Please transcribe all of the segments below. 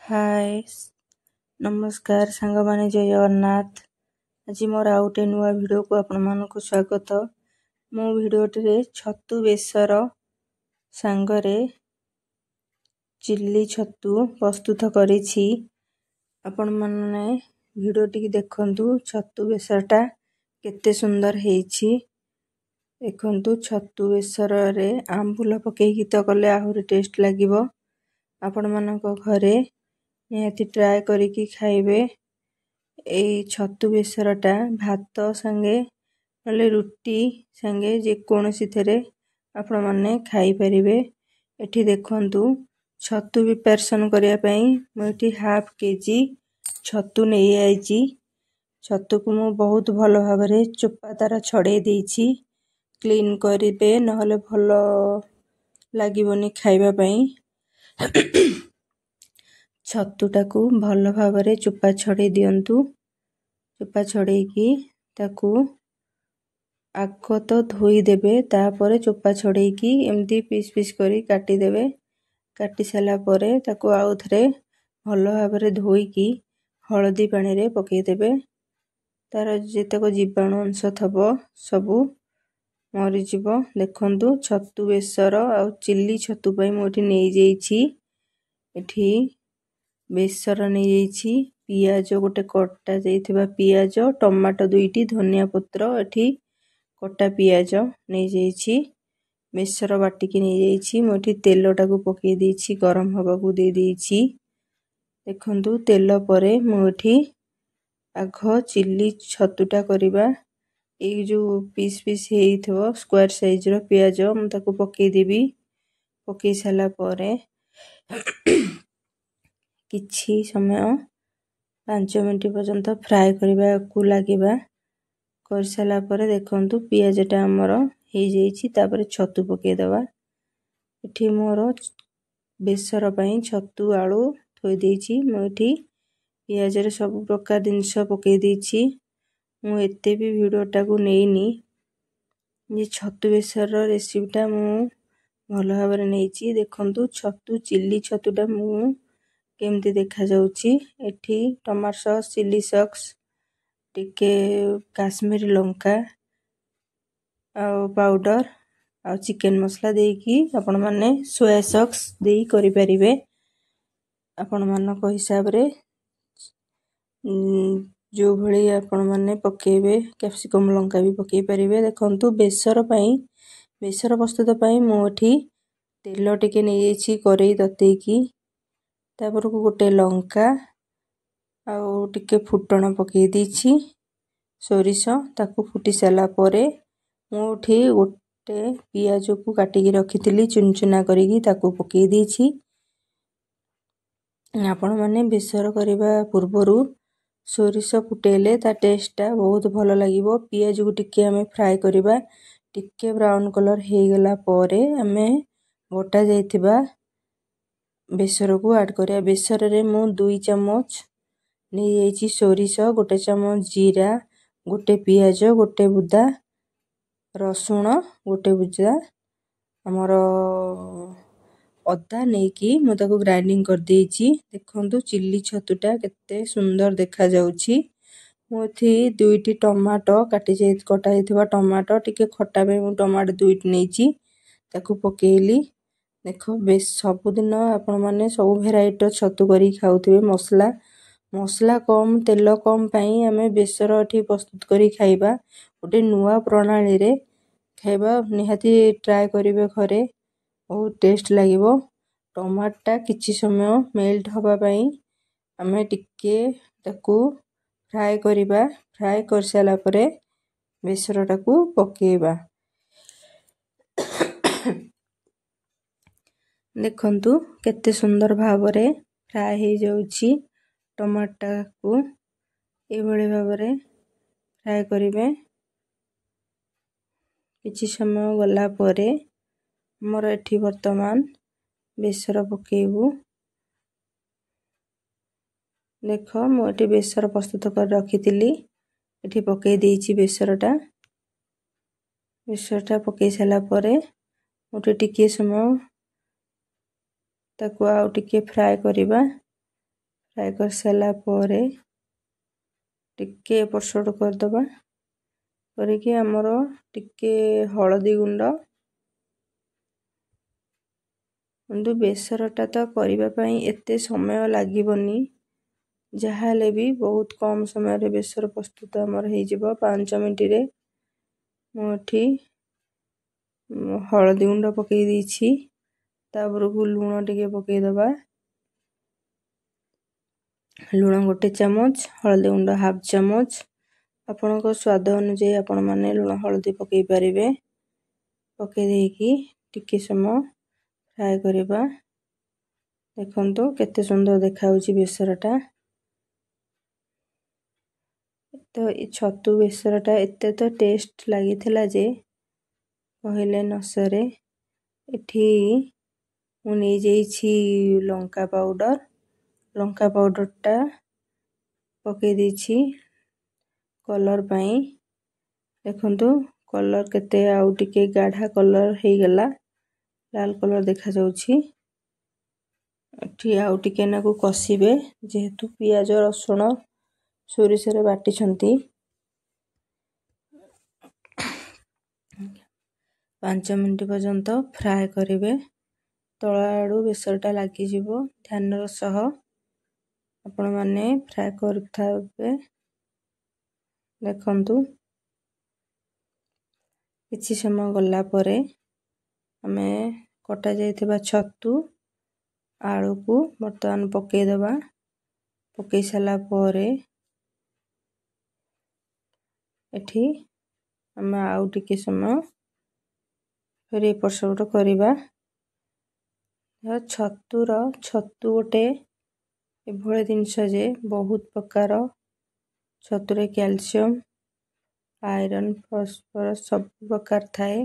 हाय नमस्कार सांग माने जय जगन्नाथ। आज मोर आउ गोटे नुआ भिडियो को आपण मानक स्वागत। मो भिडियोटे छतु बेसर सांगरे चिल्ली छतु प्रस्तुत करिछि। आपण माने भिडियो टी देखंतु छतु बेसरटा केते सुंदर हेछि। देखंतु छतु बेसर रे आंबुल पकेइकी तो कले आहुरी टेस्ट लागिवो। आपण मानक घरे निहाती ट्राए करिकी खाइबे। एई छतु बेसरटा भात संगे नले रुटी संगे जे कोनोसी थेरे आपण माने खाइ परिबे। एठी देखंतु छतु प्रिपरेशन करिया पई म एठी हाफ केजी छतु नै आइची। छतु को मु बहुत भलो भाबरे चोपा तार छडे देइछि। क्लीन करिबे नहले भलो लागिबोनी खाइबा पई। छतुटाकू भलो भाबरे चोपा छडे दियंतु। चोपा छडेकी ताकू आगो तो धोई देबे, तापरे चोपा छडेकी एमती पीस पीस करी काटी देबे। काटी साला परे ताकू आउ थरे भलो भाबरे धोईकी हळदी पानी रे पकेई देबे। तार जेतक जीवाणु अंश थबो सबु मरि जिवो। देखंतु छतु बेसर आ चिल्ली छतु पई मोठी नै जेइछि। एठी बेसर नै जेइछि, पियाज गोटे कट्टा जाइथिबा पियाज, टमाटो दुईटी, धनिया पत्र, एठी कट्टा पियाज नै जेइछि। बेसर बाटिकी नै जेइछि। मोठी तेलटाकू पकेई देइछि, गरम हबाकू दे देइछि। देखंतु तेल परे मोठी आघ चिल्ली छतुटा करिबा। एई जो पीस पीस हेइथबो स्क्वायर साइज रो पियाज म ताकू पकेई देबी। पकेई साला परे किछि समय 5 मिनिट पर्यंत फ्राई करिबा को लागिबा। कर साला परे देखंतु पियाजटा हमर हेइ जेइछि। तापरे छतु पकेई देबा। एठी मोर बेसर पई छतु आलू थोई देइछि। म एठी पियाज रे सब प्रकार जिंस पकेई देइछि। मु एते भी भिडियोटा को नेइनी जे छतु बेसर रो रेसिपीटा मु भलो भाबरे नेइछि। देखंतु छतु चिल्ली छतुटा मु केमती देखा जाउछि। एठी टमाटो सॉस, चिल्ली सॉस, टिके काश्मीरी लंका पाउडर आ चिकन मसला देकी आपण माने सोया सॉस देई करि परिबे। आपण मानक हिसाब रे जो भली आपण माने पकेबे। कैप्सिकम लंका भी पकेई परिबे। देखंतु बेसर पई बेसर प्रस्तुत पई मु एठी तेल टिके नै जेइछि करेई ततेकी। तापर को गोटे लंका आ टिके फुटण पकेई देइछि। सोरिष ताकू फुटी साला परे मोठी गोटे पियाज को काटिकी रखिथिली चुन चुना करिकी ताकू पकेई देइछि। आपण माने बेसर करिबा पूर्वरु सोरिष फुटेले ता टेस्टटा बहुत भलो लागिवो। पियाज को टिके हमें फ्राई करिबा। टिके ब्राउन कलर हे गेला परे हमें बटा जाइथिबा बेसर को ऐड करिया। बेसर रे मु 2 चम्मच नै जेइछि सोरिष, गोटे चम्मच जीरा, गोटे पियाज, गोटे बुदा रसुण, गोटे बुदा हमर अदा नेकी मु ताको ग्राइंडिंग कर देइछि। देखंतु चिल्ली छतुटा केते सुंदर देखा जाउछि। मु एथि 2टी टमाटो काटी जे कटा हेथिबा टमाटो टिके खट्टा पे मु टमाटो 2टी नेइछि ताकू पकेइली। देखो बेस सब दिन आपण माने सब वेराइटी छतु करी खाउथिबे। मसला कम तेल कम पई हमें बेसर एठी प्रस्तुत करी खाइबा। गोटे नुआ प्रणाली रे खाइबा निहाती ट्राए करिवे घरे, बहुत टेस्ट लागिवो। टमाटोटा किछि समय मेल्ट हबा पई हमें टिके ताकू फ्राई करिबा। फ्राई कर साला परे बेसरटा को पकेइबा। देखंतु केते सुंदर भाबरे फ्राई हे जाउछि। टमाटा को ए भले भाबरे फ्राई करिवे। किछि समय गला परे हमर एठी वर्तमान बेसर पकेइबु। देखो मु एठी बेसर प्रस्तुत कर रखिथिली। एठी पकेई देइछि बेसरटा। बेसरटा पकेई साला परे मोटे टिके समय ताकू आउ टिके फ्राई करिबा। फ्राए कर सारा पर टिके एपट सेपट करदबा करके आमर टिके हळदी गुंड किंतु बेसरटा तो करने एते समय लागबनी जहाँ हेले भी बहुत कम समय रे बेसर प्रस्तुत आमर हो 5 मिनट रे मुठी हळदी गुंड पकई देछि तापरकू लूण टिके पकई दबा लूण गोटे चामच हळदी गुंड हाफ चामच आपण स्वाद अनुसार आपण माने लूण हळदी पकई पारिबे पकई देकी टिके समय फ्राए करबा देखंतु केते सुंदर देखा होची बेसरटा तो ए छतु बेसरटा एते तो टेस्ट लागिथिला जे कहले न सरे एठी मु नै जेछि लंका पाउडर टा पकई देछि कलर पई देखंतु कलर केते आउ टिके गाढ़ा कलर हे गला लाल कलर देखा जाउछि एठी आउ टिके नाकू कसिबे जेहेतु पियाज रसुण सोरिष रे बाटी छंती 5 मिनट पर्यंत फ्राए करिवे तळ आडू बेसरटा लागी जिवो ध्यानर सह आपण माने फ्राए करथाबे देखंतु किछि समय गला परे हमें कटा जायथिबा छतु आलू को बर्तमान पकई दबा पकई साला परे एठी हम आउ टिके समय फिर एपट सेपट करबा छतु गोटे एभळे जिनस जे बहुत प्रकार छतु रे कैल्शियम आयरन फास्फोरस सब प्रकार थाए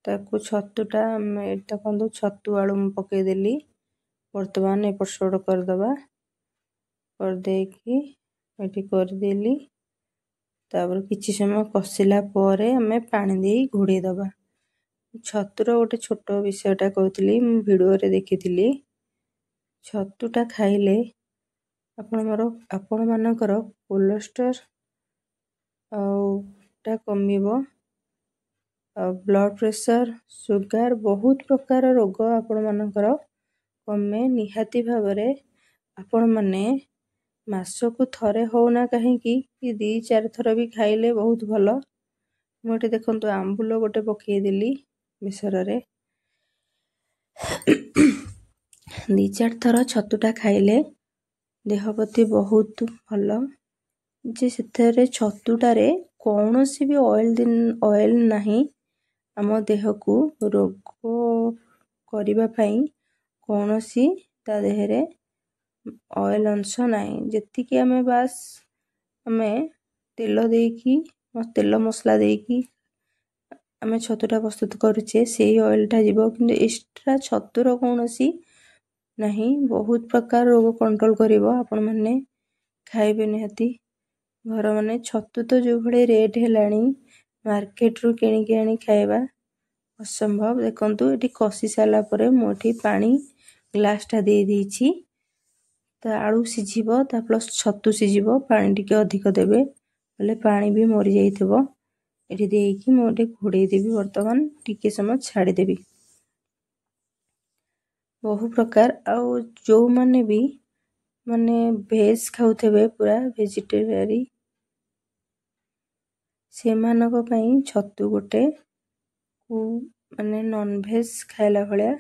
ताकू छतुटा देखंतु छतु आलू पकई देली वर्तमान एपट सेपट करदबा कर देकी एठी कर देली तापर किछि समय कसिला परे हमें पानी दे घोड़े दबा छतुर गोटे छोट विषयटा कहतली मु वीडियो रे देखिथिली छतुटा खाइले आपण मानकर कोलेस्ट्रॉल टा कमिबो ब्लड प्रेशर सुगर बहुत प्रकार रोग आपण मानकर कमे निहाती भाबरे आपण माने मासकू थरे होना कहीं कि 2-4 थर भी खाइले बहुत भलो मोटे देखंतु आंबुल गोटे पकई देली बेसर रे 2-4 थर छतुटा खाइले देहपति बहुत भलो जे सेथरे छतुटारे कौनसी भी ऑयल नहीं आम देह को रोग करिबा पई कौनसी ता देहरे ऑयल अंश नहीं जेति कि हमें बास हमें तेल मसला देकी हमें छतुटा प्रस्तुत करूचे से ऑयलटा जीवो किंतु एक्स्ट्रा छतुर कौनसी नहीं बहुत प्रकार रोग कंट्रोल करिवो आपण माने खाइबे निहती घर माने छतु तो जो भले रेट हेलानी मार्केट रु किनी के आनी खाइबा असंभव देखंतु एठी कसी साला परे मोठी पानी ग्लास टा दे देछि ता आलू सिझिबो ता प्लस छतु सिझिबो पानी टिके अधिक देबे बोले पानी भी मरि जाइथिबो एठी देकी मोटे घोड़े देबी वर्तमान टिके समय छाड़ी देबी बहु प्रकार आउ जो माने भी माने भेज खाउथेबे पूरा वेजिटेरियन से मानक पई छतु गोटे को माने नॉन भेज खाइला भलिया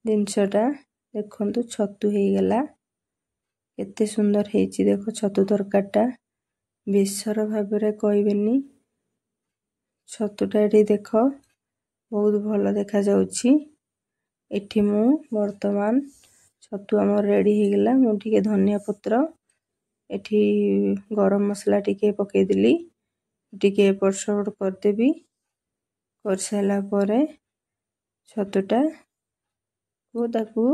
जिनसटा देखंतु छतु हे गला केते सुंदर हेची देखो छतु तरकाटा बेसर भाबरे कहबेनी छतुटा एठी देखो बहुत भलो देखा जाउची एठी मु वर्तमान छतु हमर रेडी हे गला मु टिके धनिया पत्र एठी गरम मसला टिके पकई दिली टिके एपट सेपट कर देबी कर साला परे छतुटा को ताकू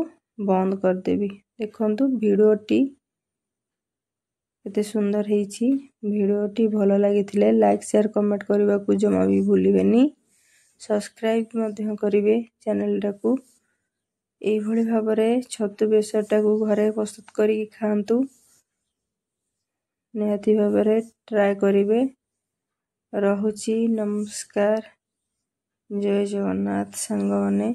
बंद कर देबी देखंतु वीडियोटी केते सुंदर हेची वीडियोटी भलो लागिथिले लाइक शेयर कमेंट करबा को जमा भी भूलिबेनी सब्सक्राइब मध्य करिवे चैनल टाकू ଏଇଭଳି ଭାବରେ ଛତୁ ବେସରଟାକୁ ଘରେ ପ୍ରସ୍ତୁତ କରିକି ଖାଆନ୍ତୁ। ନିହାତି ଭାବରେ ଟ୍ରାଏ କରିବେ। ରହୁଛି, ନମସ୍କାର, ଜୟ ଜଗନ୍ନାଥ ସାଙ୍ଗମାନେ।